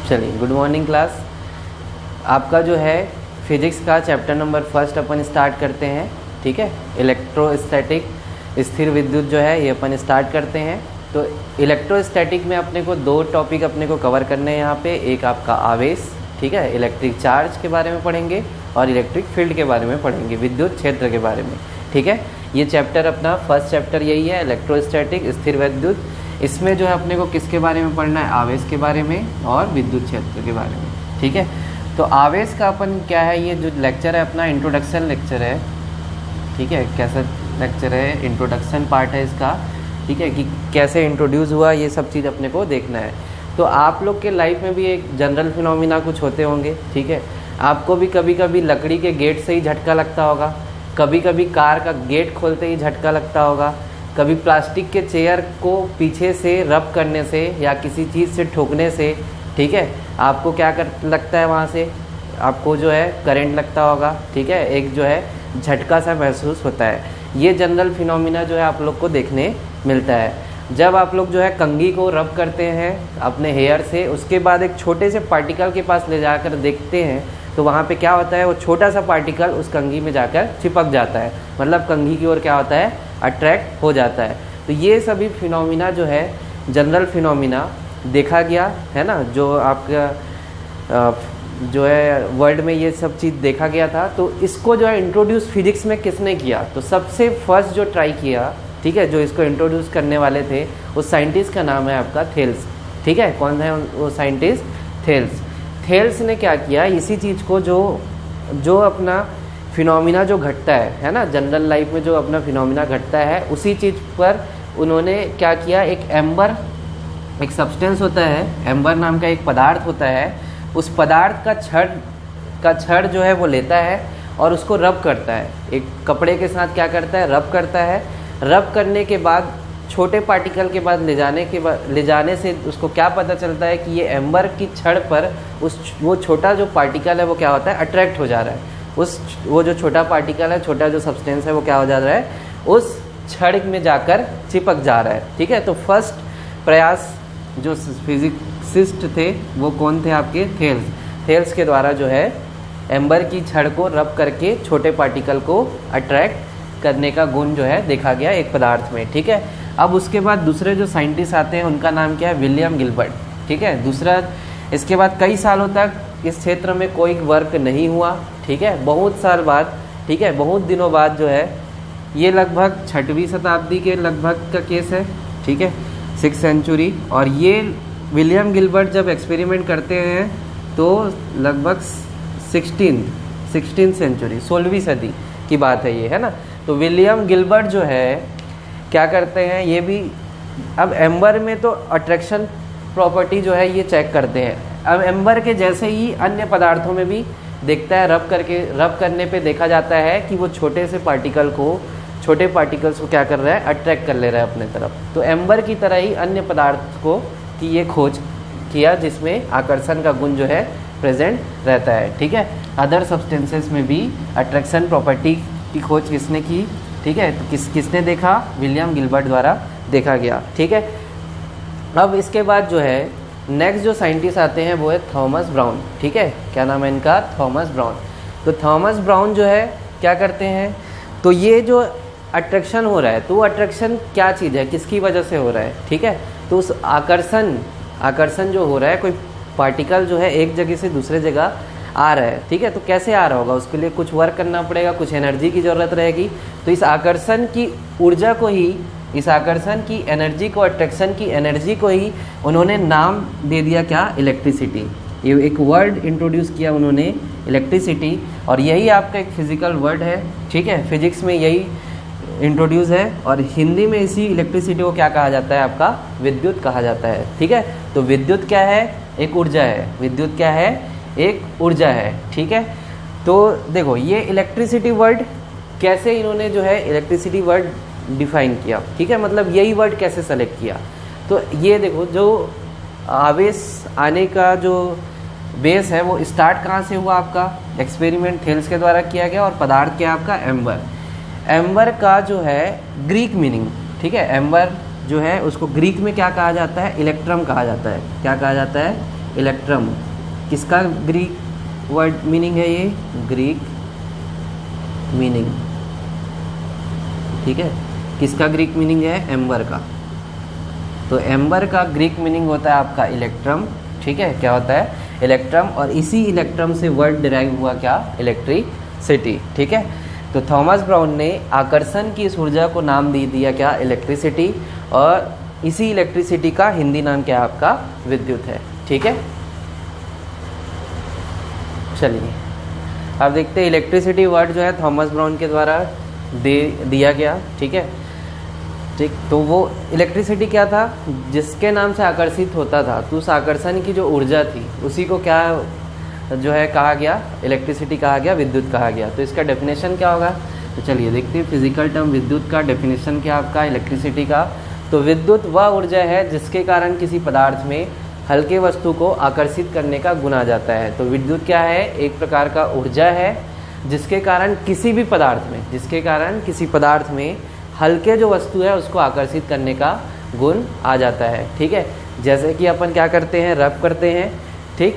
चलिए, good morning class. आपका जो है फिजिक्स का चैप्टर नंबर फर्स्ट अपन स्टार्ट करते हैं। ठीक है, इलेक्ट्रोस्टैटिक, स्थिर विद्युत जो है ये अपन स्टार्ट करते हैं। तो इलेक्ट्रोस्टैटिक में अपने को दो टॉपिक अपने को कवर करने हैं यहाँ पे। एक आपका आवेश, ठीक है, इलेक्ट्रिक चार्ज के बारे में पढ़ेंगे, और इलेक्ट्रिक फील्ड के बारे में पढ़ेंगे, विद्युत क्षेत्र के बारे में। ठीक है, ये चैप्टर अपना फर्स्ट चैप्टर यही है, इलेक्ट्रोस्टैटिक, स्थिर विद्युत। इसमें जो है अपने को किसके बारे में पढ़ना है? आवेश के बारे में और विद्युत क्षेत्र के बारे में। ठीक है, तो आवेश का अपन क्या है, ये जो लेक्चर है अपना इंट्रोडक्शन लेक्चर है। ठीक है, कैसा लेक्चर है, इंट्रोडक्शन पार्ट है इसका। ठीक है, कि कैसे इंट्रोड्यूस हुआ, ये सब चीज़ अपने को देखना है। तो आप लोग के लाइफ में भी एक जनरल फिनोमिना कुछ होते होंगे। ठीक है, आपको भी कभी कभी लकड़ी के गेट से ही झटका लगता होगा, कभी कभी कार का गेट खोलते ही झटका लगता होगा, कभी प्लास्टिक के चेयर को पीछे से रब करने से या किसी चीज़ से ठोकने से, ठीक है, आपको क्या लगता है, वहाँ से आपको जो है करंट लगता होगा। ठीक है, एक जो है झटका सा महसूस होता है। ये जनरल फिनोमिना जो है आप लोग को देखने मिलता है। जब आप लोग जो है कंघी को रब करते हैं अपने हेयर से, उसके बाद एक छोटे से पार्टिकल के पास ले जाकर देखते हैं, तो वहाँ पे क्या होता है, वो छोटा सा पार्टिकल उस कंघी में जाकर चिपक जाता है, मतलब कंघी की ओर क्या होता है, अट्रैक्ट हो जाता है। तो ये सभी फिनोमिना जो है जनरल फिनोमिना देखा गया है ना, जो आपका जो है वर्ल्ड में ये सब चीज़ देखा गया था। तो इसको जो है इंट्रोड्यूस फिजिक्स में किसने किया? तो सबसे फर्स्ट जो ट्राई किया, ठीक है, जो इसको इंट्रोड्यूस करने वाले थे, उस साइंटिस्ट का नाम है आपका थेल्स। ठीक है, कौन है वो साइंटिस्ट? थेल्स। थेल्स ने क्या किया, इसी चीज़ को जो अपना फिनोमिना जो घटता है ना, जनरल लाइफ में जो अपना फिनोमिना घटता है, उसी चीज़ पर उन्होंने क्या किया, एक एम्बर, एक सब्सटेंस होता है, एम्बर नाम का एक पदार्थ होता है, उस पदार्थ का छड़ जो है वो लेता है और उसको रब करता है। एक कपड़े के साथ क्या करता है, रब करता है। रब करने के बाद छोटे पार्टिकल के बाद ले जाने से उसको क्या पता चलता है कि ये एम्बर की छड़ पर वो छोटा जो पार्टिकल है वो क्या होता है, अट्रैक्ट हो जा रहा है। वो जो छोटा पार्टिकल है, छोटा जो सब्सटेंस है, वो क्या हो जा रहा है, उस छड़ में जाकर चिपक जा रहा है। ठीक है, तो फर्स्ट प्रयास जो फिजिसिस्ट थे वो कौन थे आपके? थेल्स के द्वारा जो है एम्बर की छड़ को रब करके छोटे पार्टिकल को अट्रैक्ट करने का गुण जो है देखा गया एक पदार्थ में। ठीक है, अब उसके बाद दूसरे जो साइंटिस्ट आते हैं उनका नाम क्या है? William Gilbert. ठीक है, दूसरा, इसके बाद कई सालों तक इस क्षेत्र में कोई वर्क नहीं हुआ। ठीक है, बहुत साल बाद, ठीक है, बहुत दिनों बाद जो है, ये लगभग 6वीं शताब्दी के लगभग का केस है। ठीक है, 6th सेंचुरी। और ये विलियम गिलबर्ट जब एक्सपेरिमेंट करते हैं तो लगभग 16th सेंचुरी, 16वीं सदी की बात है ये, है ना। तो विलियम गिलबर्ट जो है क्या करते हैं, ये भी अब एम्बर में तो अट्रैक्शन प्रॉपर्टी जो है ये चेक करते हैं। अब एम्बर के जैसे ही अन्य पदार्थों में भी देखता है, रब करने पे देखा जाता है कि वो छोटे पार्टिकल्स को क्या कर रहा है, अट्रैक्ट कर ले रहा है अपने तरफ। तो एम्बर की तरह ही अन्य पदार्थ को की ये खोज किया जिसमें आकर्षण का गुण जो है प्रेजेंट रहता है। ठीक है, अदर सब्सटेंसेस में भी अट्रैक्शन प्रॉपर्टी की खोज किसने की? ठीक है, तो किसने देखा? विलियम गिलबर्ट द्वारा देखा गया। ठीक है, अब इसके बाद जो है नेक्स्ट जो साइंटिस्ट आते हैं वो है थॉमस ब्राउन। ठीक है, क्या नाम है इनका? Thomas brown. तो थॉमस ब्राउन जो है क्या करते हैं, तो ये जो अट्रैक्शन हो रहा है, तो वो अट्रैक्शन क्या चीज़ है, किसकी वजह से हो रहा है? ठीक है, तो उस आकर्षण जो हो रहा है, कोई पार्टिकल जो है एक जगह से दूसरे जगह आ रहा है। ठीक है, तो कैसे आ रहा होगा, उसके लिए कुछ वर्क करना पड़ेगा, कुछ एनर्जी की ज़रूरत रहेगी। तो इस आकर्षण की ऊर्जा को ही, इस आकर्षण की एनर्जी को, अट्रैक्शन की एनर्जी को ही उन्होंने नाम दे दिया क्या? इलेक्ट्रिसिटी। ये एक वर्ड इंट्रोड्यूस किया उन्होंने, इलेक्ट्रिसिटी। और यही आपका एक फिजिकल वर्ड है। ठीक है, फिजिक्स में यही इंट्रोड्यूस है, और हिंदी में इसी इलेक्ट्रिसिटी को क्या कहा जाता है? आपका विद्युत कहा जाता है। ठीक है, तो विद्युत क्या है? एक ऊर्जा है। विद्युत क्या है? एक ऊर्जा है। ठीक है, तो देखो ये इलेक्ट्रिसिटी वर्ड कैसे इन्होंने जो है इलेक्ट्रिसिटी वर्ड डिफाइन किया। ठीक है, मतलब यही वर्ड कैसे सेलेक्ट किया, तो ये देखो, जो आवेश आने का जो बेस है वो स्टार्ट कहाँ से हुआ? आपका एक्सपेरिमेंट थेल्स के द्वारा किया गया, और पदार्थ क्या आपका? एम्बर। एम्बर का जो है ग्रीक मीनिंग, ठीक है, एम्बर जो है उसको ग्रीक में क्या कहा जाता है? इलेक्ट्रम कहा जाता है। क्या कहा जाता है? इलेक्ट्रम, किसका ग्रीक वर्ड मीनिंग है ये, ग्रीक मीनिंग, ठीक है, किसका ग्रीक मीनिंग है, एम्बर का। तो एम्बर का ग्रीक मीनिंग होता है आपका इलेक्ट्रम, ठीक है, क्या होता है, इलेक्ट्रम, और इसी इलेक्ट्रम से वर्ड डिराइव हुआ क्या, इलेक्ट्रिसिटी, ठीक है। तो थॉमस ब्राउन ने आकर्षण की इस ऊर्जा को नाम दे दिया क्या, इलेक्ट्रिसिटी, और इसी इलेक्ट्रिसिटी का हिंदी नाम क्या आपका, विद्युत है, ठीक है। चलिए अब देखते हैं इलेक्ट्रिसिटी वर्ड जो है थॉमस ब्राउन के द्वारा दिया गया, ठीक है, ठीक। तो वो इलेक्ट्रिसिटी क्या था, जिसके नाम से आकर्षित होता था, तो उस आकर्षण की जो ऊर्जा थी उसी को क्या जो है कहा गया, इलेक्ट्रिसिटी कहा गया, विद्युत कहा गया। तो इसका डेफिनेशन क्या होगा, तो चलिए देखते हैं फिजिकल टर्म विद्युत का डेफिनेशन क्या आपका, इलेक्ट्रिसिटी का। तो विद्युत वह ऊर्जा है जिसके कारण किसी पदार्थ में हल्के वस्तु को आकर्षित करने का गुण आ जाता है। तो विद्युत क्या है, एक प्रकार का ऊर्जा है जिसके कारण किसी भी पदार्थ में, जिसके कारण किसी पदार्थ में हल्के जो वस्तु है उसको आकर्षित करने का गुण आ जाता है, ठीक है। जैसे कि अपन क्या करते हैं, रब करते हैं, ठीक,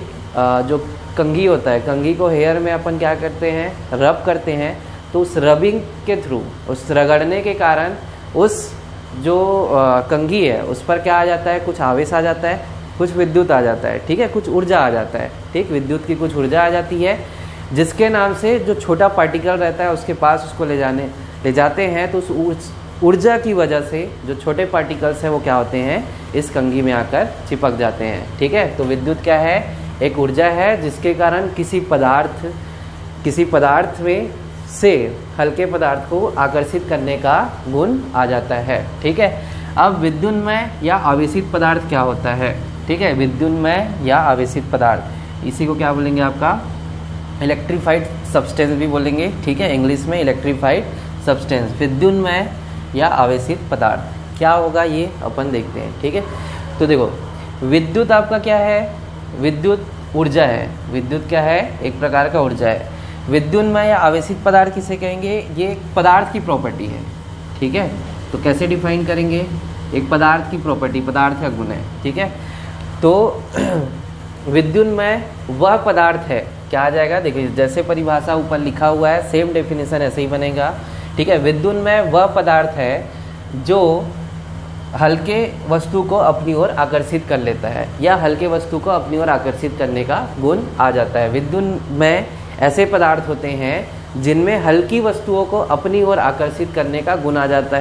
जो कंघी होता है, कंघी को हेयर में अपन क्या करते हैं, रब करते हैं, तो उस रबिंग के थ्रू, उस रगड़ने के कारण उस जो कंघी है उस पर क्या आ जाता है, कुछ आवेश आ जाता है, कुछ विद्युत आ जाता है, ठीक है, कुछ ऊर्जा आ जाता है, ठीक, विद्युत की कुछ ऊर्जा आ जाती है, जिसके नाम से जो छोटा पार्टिकल रहता है उसके पास उसको ले जाते हैं, तो उस ऊर्जा की वजह से जो छोटे पार्टिकल्स हैं वो क्या होते हैं, इस कंघी में आकर चिपक जाते हैं, ठीक है। तो विद्युत क्या है, एक ऊर्जा है जिसके कारण किसी पदार्थ में से हल्के पदार्थ को आकर्षित करने का गुण आ जाता है, ठीक है। अब विद्युन्मय या आवेशित पदार्थ क्या होता है, ठीक है, विद्युन्मय या आवेशित पदार्थ, इसी को क्या बोलेंगे आपका, इलेक्ट्रीफाइड सब्सटेंस भी बोलेंगे, ठीक है, इंग्लिश में इलेक्ट्रीफाइड सब्सटेंस। विद्युन्मय या आवेशित पदार्थ क्या होगा ये अपन देखते हैं, ठीक है। तो देखो विद्युत आपका क्या है, विद्युत ऊर्जा है, विद्युत क्या है, एक प्रकार का ऊर्जा है। विद्युन्मय या आवेशित पदार्थ किसे कहेंगे, ये एक पदार्थ की प्रॉपर्टी है, ठीक है। तो कैसे डिफाइन करेंगे, एक पदार्थ की प्रॉपर्टी, पदार्थ का गुण है, ठीक है। तो विद्युन्मय वह पदार्थ है, क्या आ जाएगा, देखिए जैसे परिभाषा ऊपर लिखा हुआ है सेम डेफिनेशन ऐसे ही बनेगा, ठीक है। विद्युन्मय वह पदार्थ है जो हल्के वस्तु को अपनी ओर आकर्षित कर लेता है, या हल्के वस्तु को अपनी ओर आकर्षित करने का गुण आ जाता है। विद्युन्मय ऐसे पदार्थ होते हैं जिनमें हल्की वस्तुओं को अपनी ओर आकर्षित करने का गुण आ जाता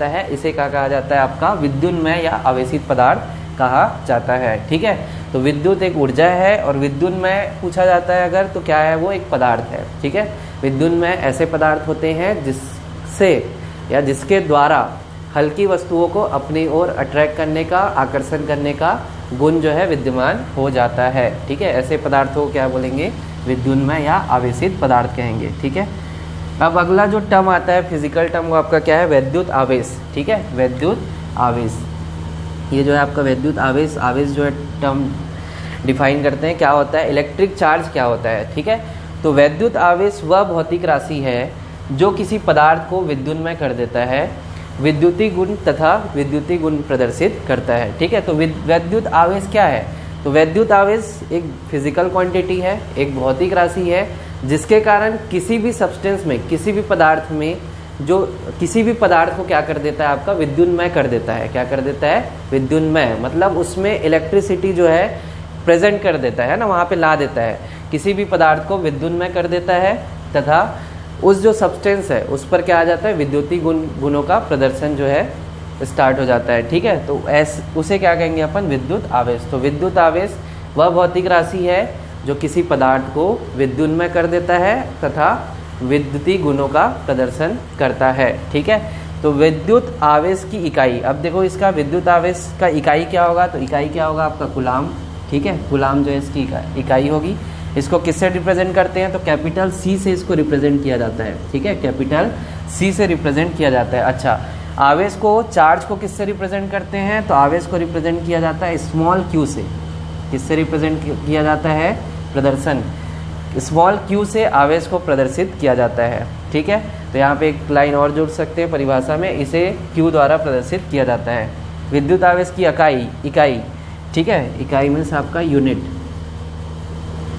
है, इसे क्या कहा जाता है, आपका विद्युन्मय या आवेशित पदार्थ कहा जाता है, ठीक है। तो विद्युत एक ऊर्जा है, और विद्युन्मय पूछा जाता है अगर, तो क्या है, वो एक पदार्थ है, ठीक है। विद्युन्मय ऐसे पदार्थ होते हैं जिससे या जिसके द्वारा हल्की वस्तुओं को अपनी ओर अट्रैक्ट करने का, आकर्षण करने का गुण जो है विद्यमान हो जाता है, ठीक है। ऐसे पदार्थों को क्या बोलेंगे, विद्युन्मय या आवेशित पदार्थ कहेंगे, ठीक है। अब अगला जो टर्म आता है फिजिकल टर्म, वो आपका क्या है, वैद्युत आवेश, ठीक है, वैद्युत आवेश। ये जो है आपका वैद्युत आवेश, आवेश जो है टर्म डिफाइन करते हैं क्या होता है, इलेक्ट्रिक चार्ज क्या होता है, ठीक है। तो वैद्युत आवेश वह भौतिक राशि है जो किसी पदार्थ को विद्युन्मय कर देता है, विद्युतीय गुण तथा विद्युतीय गुण प्रदर्शित करता है, ठीक है। तो वैद्युत आवेश क्या है, तो वैद्युत आवेश एक फिजिकल क्वांटिटी है, एक भौतिक राशि है, जिसके कारण किसी भी सब्सटेंस में, किसी भी पदार्थ में, जो किसी भी पदार्थ को क्या कर देता है, आपका विद्युन्मय कर देता है, क्या कर देता है, विद्युन्मय, मतलब उसमें इलेक्ट्रिसिटी जो है प्रेजेंट कर देता है ना, वहाँ पे ला देता है, किसी भी पदार्थ को विद्युन्मय कर देता है, तथा उस जो सब्सटेंस है उस पर क्या आ जाता है, विद्युतीय गुणों का प्रदर्शन जो है स्टार्ट हो जाता है, ठीक है। तो उसे क्या कहेंगे अपन, विद्युत आवेश। तो विद्युत आवेश वह भौतिक राशि है जो किसी पदार्थ को विद्युन्मय कर देता है तथा विद्युतीय गुणों का प्रदर्शन करता है, ठीक है। तो विद्युत आवेश की इकाई, अब देखो इसका विद्युत आवेश का इकाई क्या होगा, तो इकाई क्या होगा आपका कूलाम, ठीक है, कूलाम जो है इसकी इकाई होगी। इसको किससे रिप्रेजेंट करते हैं, तो कैपिटल सी से इसको रिप्रेजेंट किया जाता है, ठीक है, कैपिटल सी से रिप्रेजेंट किया जाता है। अच्छा, आवेश को, चार्ज को किससे रिप्रेजेंट करते हैं, तो आवेश को रिप्रेजेंट किया जाता है स्मॉल क्यू से, किससे रिप्रेजेंट किया जाता है, प्रदर्शन, स्मॉल क्यू से आवेश को प्रदर्शित किया जाता है, ठीक है। तो यहाँ पे एक लाइन और जोड़ सकते हैं परिभाषा में, इसे क्यू द्वारा प्रदर्शित किया जाता है। विद्युत आवेश की इकाई ठीक है, इकाई मीन्स आपका यूनिट।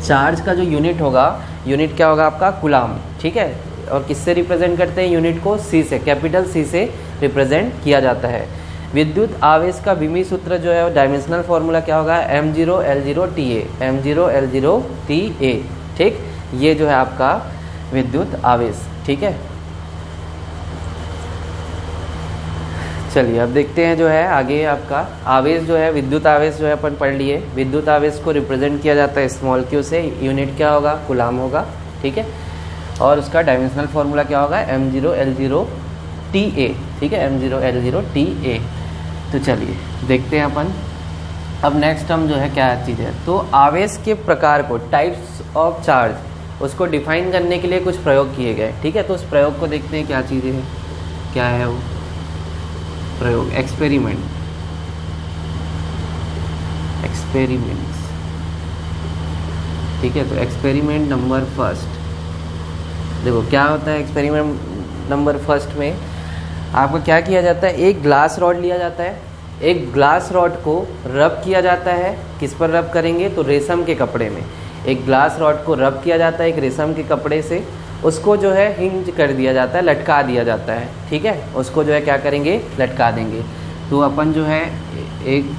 चार्ज का जो यूनिट होगा, यूनिट क्या होगा आपका, कूलाम। ठीक है, और किससे रिप्रेजेंट करते हैं यूनिट को, सी से, कैपिटल सी से रिप्रेजेंट किया जाता है। विद्युत आवेश का विमी सूत्र जो है, डायमेंशनल फार्मूला क्या होगा, m0L0TA, m0L0TA। ठीक, ये जो है आपका विद्युत आवेश। ठीक है, चलिए अब देखते हैं जो है आगे आपका आवेश जो है, विद्युत आवेश जो है अपन पढ़ लिए। विद्युत आवेश को रिप्रेजेंट किया जाता है स्मॉल क्यू से, यूनिट क्या होगा, कूलाम होगा। ठीक है, और उसका डायमेंशनल फार्मूला क्या होगा, m0L0TA। ठीक है, m0L0TA। तो चलिए देखते हैं अपन अब नेक्स्ट हम जो है क्या चीज़ है। तो आवेश के प्रकार को, टाइप्स ऑफ चार्ज, उसको डिफाइन करने के लिए कुछ प्रयोग किए गए। ठीक है, तो उस प्रयोग को देखते हैं क्या चीज़ें हैं, क्या है वो प्रयोग, एक्सपेरिमेंट्स। ठीक है, तो एक्सपेरिमेंट नंबर फर्स्ट, देखो क्या होता है एक्सपेरिमेंट नंबर फर्स्ट में। आपको क्या किया जाता है, एक ग्लास रॉड लिया जाता है, एक ग्लास रॉड को रब किया जाता है। किस पर रब करेंगे, तो रेशम के कपड़े में। एक ग्लास रॉड को रब किया जाता है एक रेशम के कपड़े से, उसको जो है हिंज कर दिया जाता है, लटका दिया जाता है। ठीक है, उसको जो है क्या करेंगे, लटका देंगे। तो अपन जो है एक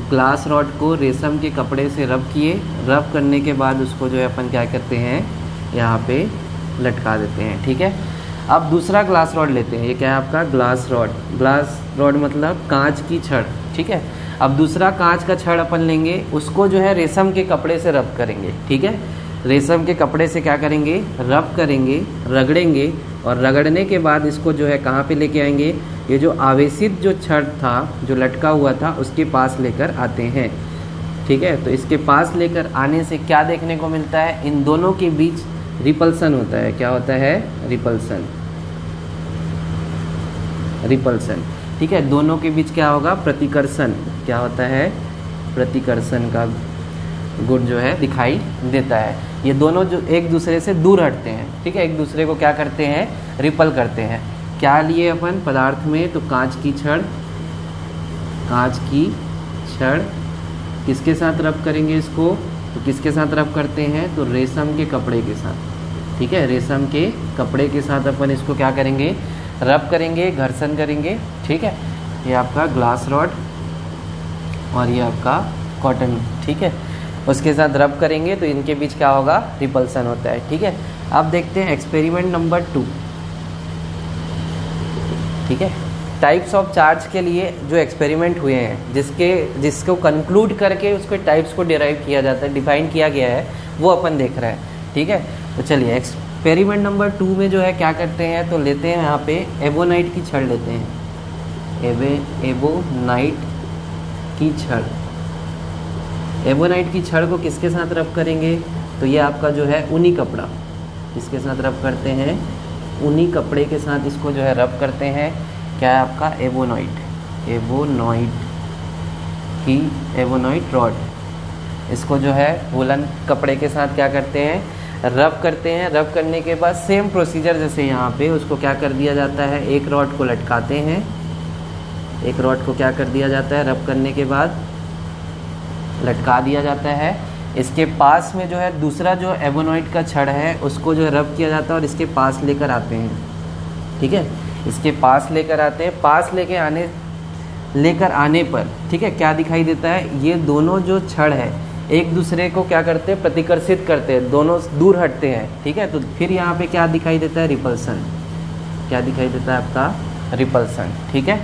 ग्लास रॉड को रेशम के कपड़े से रब किए, रब करने के बाद उसको जो है अपन क्या करते हैं, यहाँ पे लटका देते हैं। ठीक है, अब दूसरा ग्लास रॉड लेते हैं, ये क्या है आपका ग्लास रॉड। ग्लास रॉड मतलब कांच की छड़। ठीक है, अब दूसरा कांच का छड़ अपन लेंगे, उसको जो है रेशम के कपड़े से रब करेंगे। ठीक है, रेशम के कपड़े से क्या करेंगे, रब करेंगे, रगड़ेंगे, और रगड़ने के बाद इसको जो है कहाँ पे लेके आएंगे, ये जो आवेशित जो छड़ था, जो लटका हुआ था, उसके पास लेकर आते हैं। ठीक है, तो इसके पास लेकर आने से क्या देखने को मिलता है, इन दोनों के बीच रिपल्सन होता है। क्या होता है, रिपल्सन। रिपल्सन। ठीक है, दोनों के बीच क्या होगा, प्रतिकर्षण। क्या होता है, प्रतिकर्षण का गुण जो है दिखाई देता है। ये दोनों जो एक दूसरे से दूर हटते हैं। ठीक है, एक दूसरे को क्या करते हैं, रिपल करते हैं। क्या लिए अपन पदार्थ में, तो कांच की छड़। कांच की छड़ किसके साथ रब करेंगे इसको, तो किसके साथ रब करते हैं, तो रेशम के कपड़े के साथ। ठीक है, रेशम के कपड़े के साथ अपन इसको क्या करेंगे, रब करेंगे, घर्षण करेंगे। ठीक है, ये आपका ग्लास रॉड और ये आपका कॉटन। ठीक है, उसके साथ रब करेंगे तो इनके बीच क्या होगा, रिपल्सन होता है। ठीक है, अब देखते हैं एक्सपेरिमेंट नंबर 2। ठीक है, टाइप्स ऑफ चार्ज के लिए जो एक्सपेरिमेंट हुए हैं, जिसको कंक्लूड करके उसके टाइप्स को डिराइव किया जाता है, डिफाइन किया गया है, वो अपन देख रहे हैं। ठीक है, तो चलिए एक्सपेरिमेंट नंबर 2 में जो है क्या करते हैं, तो लेते हैं यहाँ पे एबोनाइट की छड़ लेते हैं। एबोनाइट की छड़। एबोनाइट की छड़ को किसके साथ रब करेंगे, तो ये आपका जो है ऊनी कपड़ा, इसके साथ रब करते हैं, ऊनी कपड़े के साथ इसको जो है रब करते हैं। क्या है आपका, एबोनाइट। एबोनाइट की एबोनाइट रॉड, इसको जो है वुलन कपड़े के साथ क्या करते हैं, रब करते हैं। रब करने के बाद सेम प्रोसीजर जैसे यहाँ पे, उसको क्या कर दिया जाता है, एक रॉड को लटकाते हैं। एक रॉड को क्या कर दिया जाता है, रब करने के बाद लटका दिया जाता है। इसके पास में जो है दूसरा जो एबोनाइट का छड़ है, उसको जो है रब किया जाता है और इसके पास लेकर आते हैं। ठीक है, इसके पास लेकर आते हैं। पास लेकर आने पर ठीक है क्या दिखाई देता है, ये दोनों जो छड़ है एक दूसरे को क्या करते हैं, प्रतिकर्षित करते हैं, दोनों दूर हटते हैं। ठीक है, तो फिर यहाँ पे क्या दिखाई देता है, रिपल्सन। क्या दिखाई देता है आपका, रिपल्सन। ठीक है,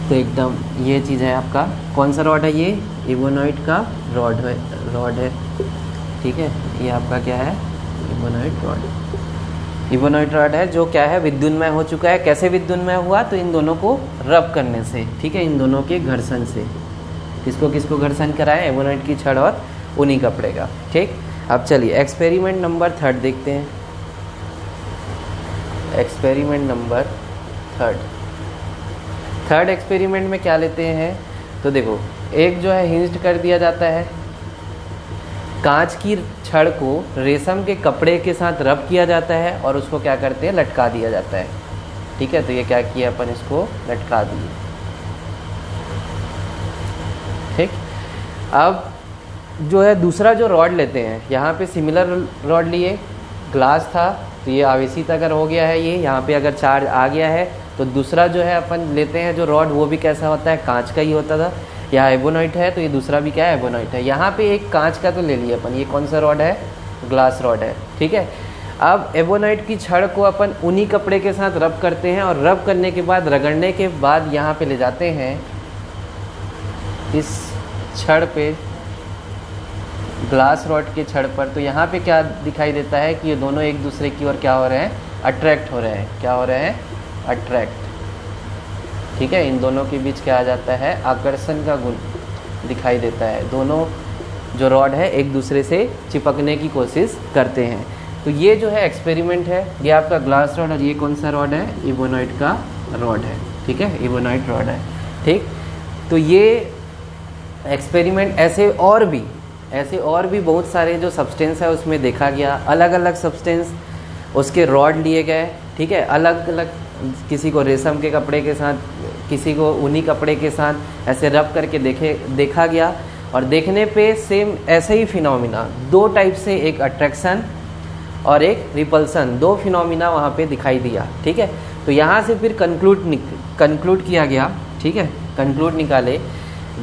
तो एकदम ये चीज़ है आपका, कौन सा रॉड है, ये एबोनाइट का रॉड है। ठीक है, ये आपका क्या है, एबोनाइट रॉड। एबोनाइट रॉड है जो क्या है, विद्युन्मय हो चुका है। कैसे विद्युन्मय हुआ, तो इन दोनों को रब करने से। ठीक है, इन दोनों के घर्षण से। किसको घर्षण कराए, एबोनाइट की छड़ और ऊनी कपड़े का। ठीक, अब चलिए एक्सपेरिमेंट नंबर 3 देखते हैं। एक्सपेरिमेंट नंबर 3 एक्सपेरिमेंट में क्या लेते हैं, तो देखो एक जो है हिंज्ड कर दिया जाता है, कांच की छड़ को रेशम के कपड़े के साथ रब किया जाता है और उसको क्या करते हैं, लटका दिया जाता है। ठीक है, तो ये क्या किया अपन, इसको लटका दिए। अब जो है दूसरा जो रॉड लेते हैं, यहाँ पे सिमिलर रॉड लिए, ग्लास था तो ये आवेशित अगर हो गया है, ये यहाँ पे अगर चार्ज आ गया है, तो दूसरा जो है अपन लेते हैं जो रॉड, वो भी कैसा होता है, कांच का ही होता था। यहाँ एबोनाइट है तो ये दूसरा भी क्या है, एबोनाइट है। यहाँ पे एक कांच का तो ले लिया अपन, ये कौन सा रॉड है, ग्लास रॉड है, ठीक है। अब एबोनाइट की छड़ को अपन ऊनी कपड़े के साथ रब करते हैं, और रब करने के बाद, रगड़ने के बाद यहाँ पे ले जाते हैं इस छड़ पे, ग्लास रॉड के छड़ पर। तो यहाँ पे क्या दिखाई देता है कि ये दोनों एक दूसरे की ओर क्या हो रहे हैं, अट्रैक्ट हो रहे हैं। क्या हो रहे हैं, अट्रैक्ट, ठीक है। इन दोनों के बीच क्या आ जाता है, आकर्षण का गुण दिखाई देता है। दोनों जो रॉड है एक दूसरे से चिपकने की कोशिश करते हैं। तो ये जो है एक्सपेरिमेंट है, ये आपका ग्लास रॉड, और ये कौन सा रॉड है, इबोनाइट का रॉड है, ठीक है, इबोनाइट रॉड है, ठीक। तो ये एक्सपेरिमेंट ऐसे और भी बहुत सारे जो सब्सटेंस है उसमें देखा गया। अलग अलग सब्सटेंस, उसके रॉड लिए गए, ठीक है, अलग अलग, किसी को रेशम के कपड़े के साथ, किसी को ऊनी कपड़े के साथ ऐसे रब करके देखा गया। और देखने पे सेम ऐसे ही फिनोमिना, दो टाइप से, एक अट्रैक्शन और एक रिपल्सन, दो फिनोमिना वहाँ पे दिखाई दिया, ठीक है। तो यहाँ से फिर कंक्लूड किया गया, ठीक है, कंक्लूड निकाले,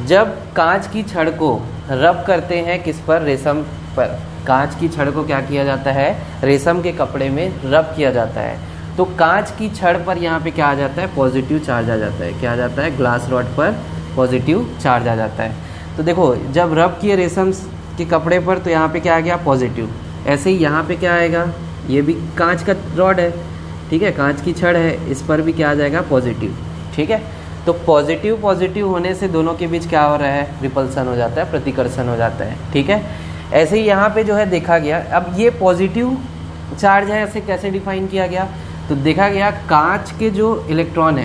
जब कांच की छड़ को रब करते हैं किस पर, रेशम पर, कांच की छड़ को क्या किया जाता है, रेशम के कपड़े में रब किया जाता है, तो कांच की छड़ पर यहाँ पे क्या आ जाता है, पॉजिटिव चार्ज आ जाता है। क्या आ जाता है, ग्लास रॉड पर पॉजिटिव चार्ज आ जाता है। तो देखो, जब रब किए रेशम के कपड़े पर तो यहाँ पे क्या आ गया, पॉजिटिव। ऐसे ही यहाँ पे क्या आएगा, ये भी कांच का रॉड है, ठीक है, कांच की छड़ है, इस पर भी क्या आ जाएगा, पॉजिटिव, ठीक है। तो पॉजिटिव होने से दोनों के बीच क्या हो रहा है, रिपल्सन हो जाता है, प्रतिकर्षण हो जाता है, ठीक है। ऐसे ही यहाँ पे जो है देखा गया। अब ये पॉजिटिव चार्ज है, ऐसे कैसे डिफाइन किया गया, तो देखा गया कांच के जो इलेक्ट्रॉन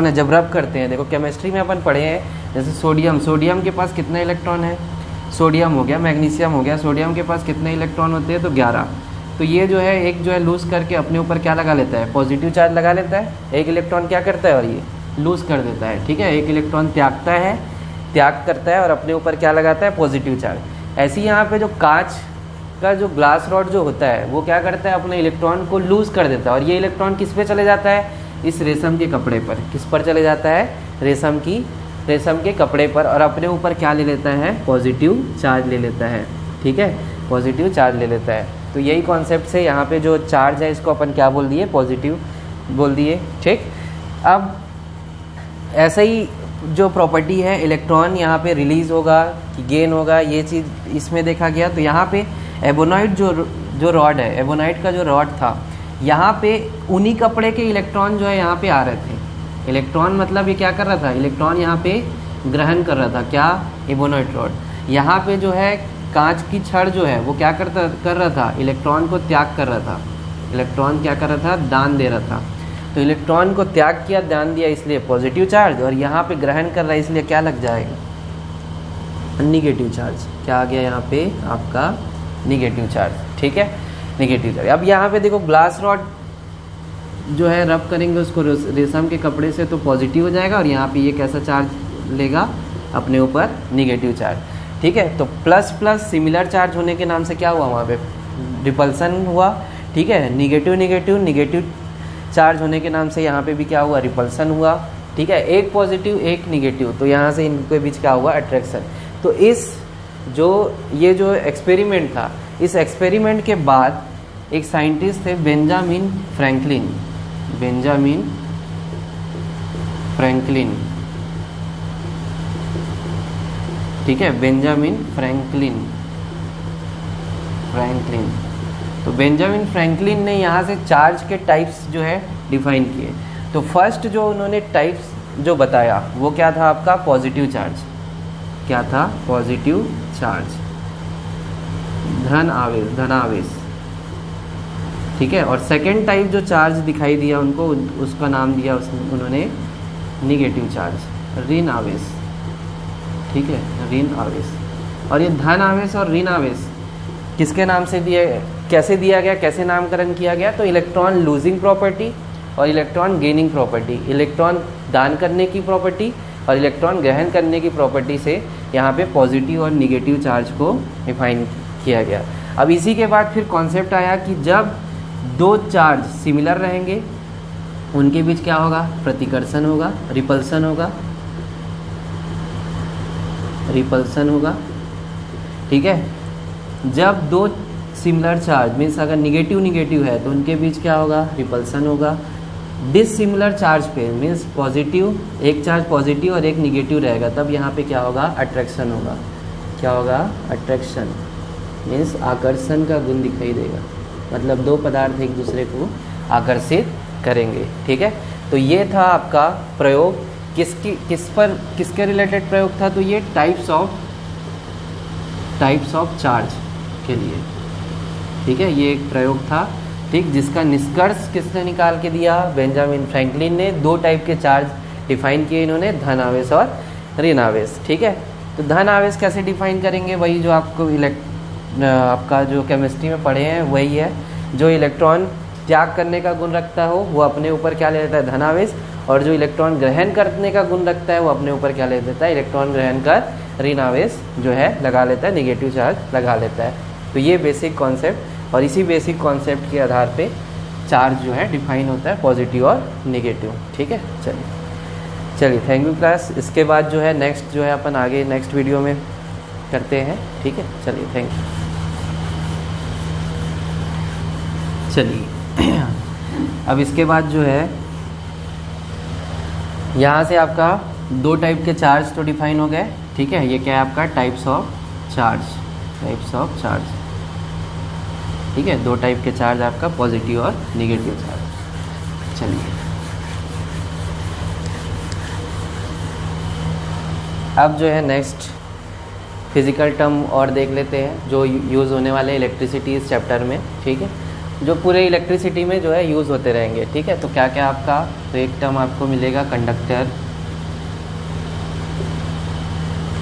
है जब रब करते हैं, देखो केमिस्ट्री में अपन पढ़े हैं, जैसे सोडियम के पास कितने इलेक्ट्रॉन है, सोडियम हो गया, मैग्नीशियम हो गया, सोडियम के पास कितने इलेक्ट्रॉन होते हैं, तो 11। तो ये जो है एक जो है लूज़ करके अपने ऊपर क्या लगा लेता है, पॉजिटिव चार्ज लगा लेता है, एक इलेक्ट्रॉन क्या करता है और ये लूज़ कर देता है, ठीक है, एक इलेक्ट्रॉन त्याग करता है और अपने ऊपर क्या लगाता है, पॉजिटिव चार्ज। ऐसे ही यहाँ पे जो कांच का जो ग्लास रॉड जो होता है वो क्या करता है, अपने इलेक्ट्रॉन को लूज़ कर देता है, और ये इलेक्ट्रॉन किस पे चले जाता है, इस रेशम के कपड़े पर। किस पर चले जाता है, रेशम के कपड़े पर, और अपने ऊपर क्या ले लेता है, पॉजिटिव चार्ज ले लेता है, ठीक है, पॉजिटिव चार्ज ले लेता है। तो यही कॉन्सेप्ट से यहाँ पे जो चार्ज है इसको अपन क्या बोल दिए, पॉजिटिव बोल दिए, ठीक। अब ऐसा ही जो प्रॉपर्टी है, इलेक्ट्रॉन यहाँ पे रिलीज़ होगा कि गेन होगा, ये चीज़ इसमें देखा गया। तो यहाँ पे एबोनाइट जो रॉड है, एबोनाइट का जो रॉड था, यहाँ पे ऊनी कपड़े के इलेक्ट्रॉन जो है यहाँ पे आ रहे थे। इलेक्ट्रॉन मतलब ये क्या कर रहा था, इलेक्ट्रॉन यहाँ पे ग्रहण कर रहा था, क्या, एबोनाइट रॉड। यहाँ पे जो है कांच की छड़ जो है वो क्या कर रहा था, इलेक्ट्रॉन को त्याग कर रहा था। इलेक्ट्रॉन क्या कर रहा था, दान दे रहा था। तो इलेक्ट्रॉन को त्याग किया, दान दिया, इसलिए पॉजिटिव चार्ज, और यहाँ पे ग्रहण कर रहा है इसलिए क्या लग जाएगा, निगेटिव चार्ज। क्या आ गया यहाँ पे आपका, निगेटिव चार्ज, ठीक है, निगेटिव चार्ज। अब यहाँ पे देखो ग्लास रॉड जो है रब करेंगे उसको रेशम के कपड़े से तो पॉजिटिव हो जाएगा, और यहाँ पे ये कैसा चार्ज लेगा, अपने ऊपर निगेटिव चार्ज, ठीक है। तो प्लस प्लस सिमिलर चार्ज होने के नाम से क्या हुआ, वहाँ पे रिपल्सन हुआ, ठीक है। निगेटिव चार्ज होने के नाम से यहाँ पे भी क्या हुआ, रिपल्सन हुआ, ठीक है। एक पॉजिटिव एक निगेटिव, तो यहाँ से इनके बीच क्या हुआ, अट्रैक्शन। तो ये जो एक्सपेरिमेंट था, इस एक्सपेरिमेंट के बाद एक साइंटिस्ट थे बेंजामिन फ्रैंकलिन, ठीक है, बेंजामिन फ्रैंकलिन। तो बेंजामिन फ्रैंकलिन ने यहाँ से चार्ज के टाइप्स जो है डिफाइन किए। तो फर्स्ट जो उन्होंने टाइप्स जो बताया वो क्या था आपका, पॉजिटिव चार्ज। क्या था, पॉजिटिव चार्ज, धनावेश, ठीक है। और सेकेंड टाइप जो चार्ज दिखाई दिया उनको, उसका नाम दिया उन्होंने निगेटिव चार्ज, ऋण आवेश, ठीक है, ऋण आवेश। और ये धन आवेश और ऋण आवेश किसके नाम से कैसे दिया गया, कैसे नामकरण किया गया, तो इलेक्ट्रॉन लूजिंग प्रॉपर्टी और इलेक्ट्रॉन गेनिंग प्रॉपर्टी, इलेक्ट्रॉन दान करने की प्रॉपर्टी और इलेक्ट्रॉन ग्रहण करने की प्रॉपर्टी से यहाँ पे पॉजिटिव और निगेटिव चार्ज को डिफाइन किया गया। अब इसी के बाद फिर कॉन्सेप्ट आया कि जब दो चार्ज सिमिलर रहेंगे उनके बीच क्या होगा, प्रतिकर्षण होगा, रिपल्सन होगा, रिपल्सन होगा, ठीक है। जब दो सिमिलर चार्ज मीन्स अगर निगेटिव निगेटिव है तो उनके बीच क्या होगा, रिपल्सन होगा। डिसिमिलर चार्ज पे मीन्स पॉजिटिव, एक चार्ज पॉजिटिव और एक निगेटिव रहेगा, तब यहाँ पे क्या होगा, अट्रैक्शन होगा। क्या होगा, अट्रैक्शन मीन्स आकर्षण का गुण दिखाई देगा, मतलब दो पदार्थ एक दूसरे को आकर्षित करेंगे, ठीक है। तो ये था आपका प्रयोग, किसके रिलेटेड प्रयोग था, तो ये टाइप्स ऑफ चार्ज के लिए, ठीक है। ये एक प्रयोग था, ठीक, जिसका निष्कर्ष किसने निकाल के दिया, बेंजामिन फ्रैंकलिन ने। दो टाइप के चार्ज डिफाइन किए इन्होंने, धन आवेश और ऋण आवेश, ठीक है। तो धन आवेश कैसे डिफाइन करेंगे, वही जो आपको आपका जो केमिस्ट्री में पढ़े हैं वही है। जो इलेक्ट्रॉन त्याग करने का गुण रखता हो वो अपने ऊपर क्या ले लेता है, धन आवेश, और जो इलेक्ट्रॉन ग्रहण करने का गुण रखता है वो अपने ऊपर क्या ले लेता है, इलेक्ट्रॉन ग्रहण कर ऋण आवेश जो है लगा लेता है, निगेटिव चार्ज लगा लेता है। तो ये बेसिक कॉन्सेप्ट, और इसी बेसिक कॉन्सेप्ट के आधार पे चार्ज जो है डिफाइन होता है, पॉजिटिव और निगेटिव, ठीक है। चलिए थैंक यू क्लास। इसके बाद जो है नेक्स्ट जो है अपन आगे नेक्स्ट वीडियो में करते हैं, ठीक है। चलिए थैंक यू। चलिए अब इसके बाद जो है यहाँ से आपका दो टाइप के चार्ज तो डिफाइन हो गए, ठीक है। ये क्या है आपका, टाइप्स ऑफ चार्ज, ठीक है। दो टाइप के चार्ज आपका, पॉजिटिव और निगेटिव चार्ज। चलिए अब जो है नेक्स्ट फिजिकल टर्म और देख लेते हैं जो यूज़ होने वाले इलेक्ट्रिसिटी इस चैप्टर में, ठीक है। जो पूरे इलेक्ट्रिसिटी में जो है यूज़ होते रहेंगे, ठीक है। तो क्या क्या आपका, तो एक टर्म आपको मिलेगा कंडक्टर,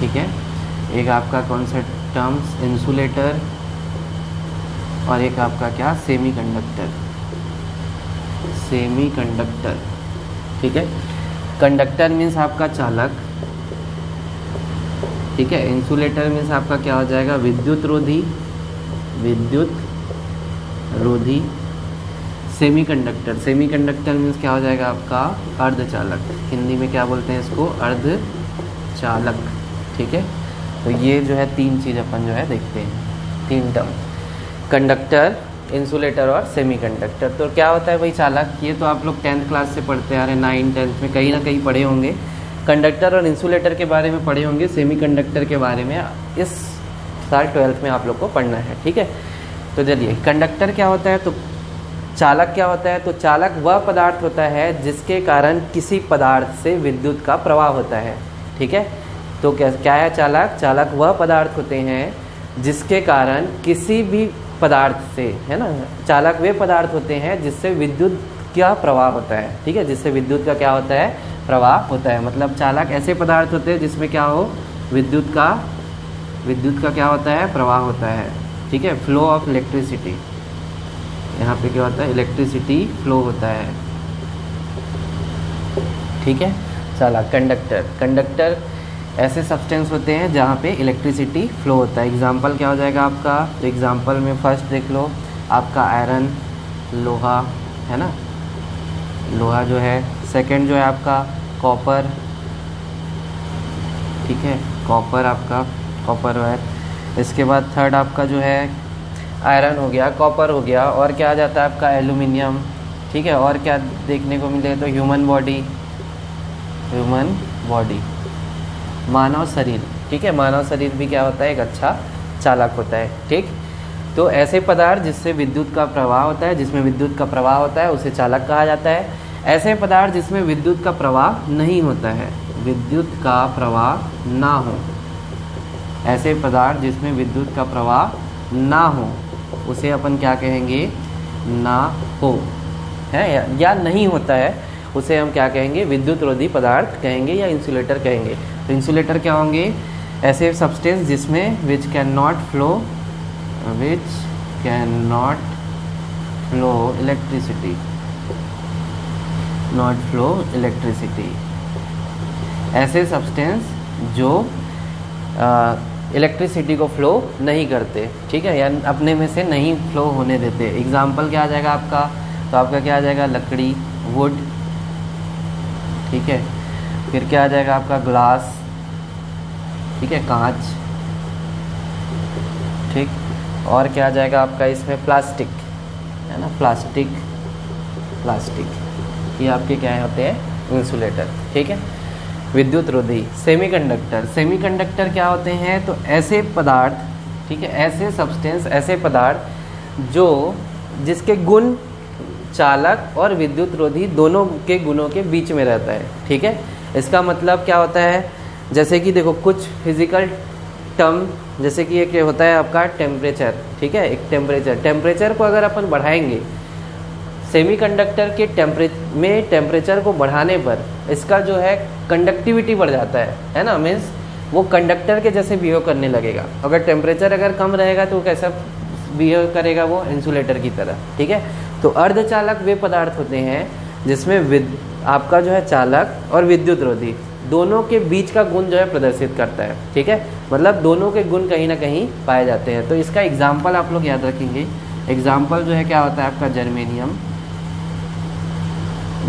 ठीक है। एक आपका कौन सा टर्म्स, इंसुलेटर, और एक आपका क्या, सेमीकंडक्टर, ठीक है। कंडक्टर मीन्स आपका चालक, ठीक है। इंसुलेटर मीन्स आपका क्या हो जाएगा, विद्युत रोधी। सेमीकंडक्टर मीन्स क्या हो जाएगा आपका, अर्धचालक, हिंदी में क्या बोलते हैं इसको, अर्धचालक, ठीक है। तो ये जो है तीन चीज़ अपन जो है देखते हैं, तीन टर्म, कंडक्टर, इंसुलेटर और सेमीकंडक्टर। तो क्या होता है भाई चालक, ये तो आप लोग 10th क्लास से पढ़ते आ रहे हैं, 9th 10th में कहीं ना कहीं पढ़े होंगे। कंडक्टर और इंसुलेटर के बारे में पढ़े होंगे, सेमीकंडक्टर के बारे में इस साल 12th में आप लोग को पढ़ना है, ठीक है। तो चलिए कंडक्टर क्या होता है, तो चालक क्या होता है, तो चालक वह पदार्थ होता है जिसके कारण किसी पदार्थ से विद्युत का प्रवाह होता है, ठीक है। तो क्या है चालक वह पदार्थ होते हैं जिसके कारण किसी भी पदार्थ से, है ना, चालक वे पदार्थ होते हैं जिससे विद्युत का प्रवाह होता है, ठीक है, जिससे विद्युत का क्या होता है, प्रवाह होता है। मतलब चालक ऐसे पदार्थ होते हैं जिसमें क्या हो, विद्युत का क्या होता है, प्रवाह होता है, ठीक है। फ्लो ऑफ इलेक्ट्रिसिटी, यहाँ पे क्या होता है, इलेक्ट्रिसिटी फ्लो होता है, ठीक है। चालक कंडक्टर ऐसे सब्सटेंस होते हैं जहाँ पे इलेक्ट्रिसिटी फ्लो होता है। एग्जाम्पल क्या हो जाएगा आपका, तो एग्जाम्पल में फर्स्ट देख लो आपका आयरन, लोहा, है ना, लोहा जो है। सेकंड जो है आपका कॉपर, ठीक है, कॉपर आपका, कॉपर वायर। इसके बाद थर्ड आपका जो है आयरन हो गया, कॉपर हो गया, और क्या आ जाता है आपका एल्यूमिनियम, ठीक है। और क्या देखने को मिले, तो ह्यूमन बॉडी, मानव शरीर, ठीक है। मानव शरीर भी क्या होता है, एक अच्छा चालक होता है, ठीक। तो ऐसे पदार्थ जिससे विद्युत का प्रवाह होता है, जिसमें विद्युत का प्रवाह होता है उसे चालक कहा जाता है। ऐसे पदार्थ जिसमें विद्युत का प्रवाह नहीं होता है, विद्युत का प्रवाह ना हो, ऐसे पदार्थ जिसमें विद्युत का प्रवाह ना हो उसे अपन क्या कहेंगे, ना हो, है या नहीं होता है उसे हम क्या कहेंगे, विद्युत रोधी पदार्थ कहेंगे या इंसुलेटर कहेंगे। तो इंसुलेटर क्या होंगे, ऐसे सब्सटेंस जिसमें which can not flow electricity, ऐसे सब्सटेंस जो इलेक्ट्रिसिटी को फ्लो नहीं करते, ठीक है, या अपने में से नहीं फ्लो होने देते। एग्जाम्पल क्या आ जाएगा आपका, तो आपका क्या आ जाएगा, लकड़ी, वुड, ठीक है। फिर क्या आ जाएगा आपका, ग्लास, ठीक है, कांच, ठीक। और क्या आ जाएगा आपका इसमें, प्लास्टिक, है ना, प्लास्टिक, ये आपके क्या होते हैं, इंसुलेटर, ठीक है। विद्युत रोधी, सेमीकंडक्टर क्या होते हैं, तो ऐसे पदार्थ, ठीक है, ऐसे सब्सटेंस, ऐसे पदार्थ जो जिसके गुण चालक और विद्युत रोधी दोनों के गुणों के बीच में रहता है, ठीक है। इसका मतलब क्या होता है, जैसे कि देखो कुछ फिजिकल टर्म, जैसे कि एक होता है आपका टेम्परेचर, ठीक है, एक टेम्परेचर को अगर अपन बढ़ाएंगे, सेमीकंडक्टर के टेम्परेचर को बढ़ाने पर इसका जो है कंडक्टिविटी बढ़ जाता है ना, मीन्स वो कंडक्टर के जैसे बिहेव करने लगेगा। अगर टेम्परेचर अगर कम रहेगा तो कैसा बिहेव करेगा, वो इंसुलेटर की तरह, ठीक है। तो अर्धचालक वे पदार्थ होते हैं जिसमें आपका जो है चालक और विद्युत रोधी दोनों के बीच का गुण जो है प्रदर्शित करता है, ठीक है, मतलब दोनों के गुण कहीं ना कहीं पाए जाते हैं। तो इसका एग्जाम्पल आप लोग याद रखेंगे। एग्जाम्पल जो है क्या होता है आपका,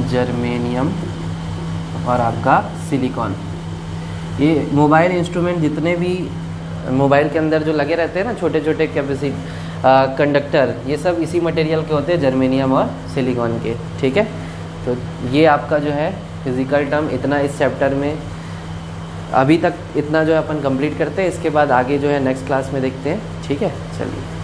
जर्मेनियम और आपका सिलिकॉन। ये मोबाइल इंस्ट्रूमेंट जितने भी मोबाइल के अंदर जो लगे रहते हैं ना, छोटे छोटे कंडक्टर, ये सब इसी मटेरियल के होते हैं, जर्मेनियम और सिलिकॉन के, ठीक है। तो ये आपका जो है फिजिकल टर्म इतना इस चैप्टर में अभी तक इतना जो है अपन कंप्लीट करते हैं। इसके बाद आगे जो है नेक्स्ट क्लास में देखते हैं, ठीक है, चलिए।